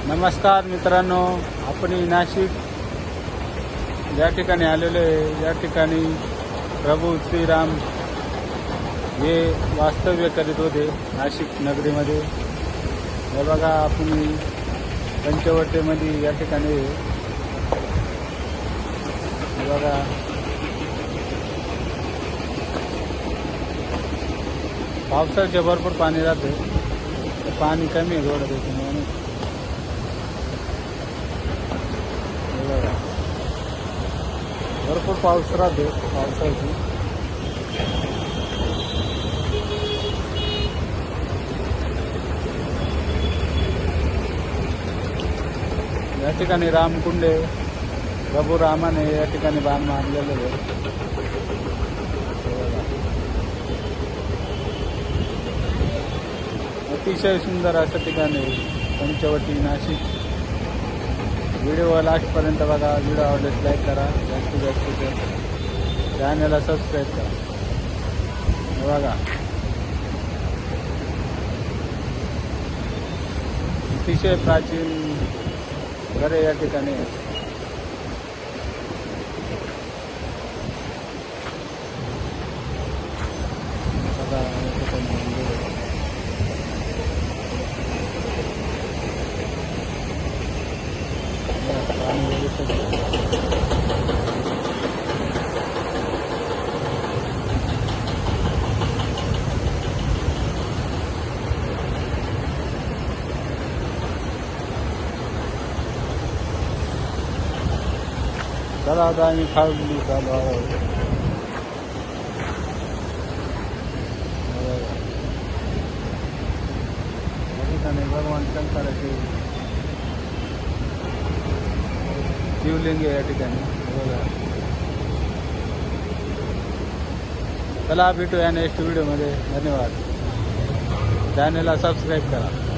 नमस्कार मित्रांनो, आपण नाशिक या ठिकाणी आलेलो आहे। या ठिकाणी प्रभू श्रीराम हे वास्तव्य करीत होते नाशिक नगरीमध्ये। हे बघा, आपण पंचवटीमध्ये या ठिकाणी हे बघा, पावसाचे भरपूर पाणी राहते, पाणी कमी आहे थोडं त्याच्यामुळे। भरपूर पाऊस राहते पावसाची। या ठिकाणी रामकुंड आहे, प्रभू रामाने या ठिकाणी बाण मारलेलं आहे। अतिशय सुंदर असं ठिकाण आहे पंचवटी नाशिक। व्हिडिओ लास्टपर्यंत बघा। व्हिडिओ आवडल्यास लाईक करा, जास्तीत जास्त चॅनलला सबस्क्राईब करा। बघा, अतिशय प्राचीन घरे या ठिकाणी आहेत। बघा, या ठिकाणी मंदिर आहे। चला आता आम्ही खाली चालू आहोत। भगवान शंकराचे शिवलिंग या ठिकाणी। चला भेटूया नेक्स्ट व्हिडिओमध्ये। धन्यवाद। चॅनलला सबस्क्राईब करा।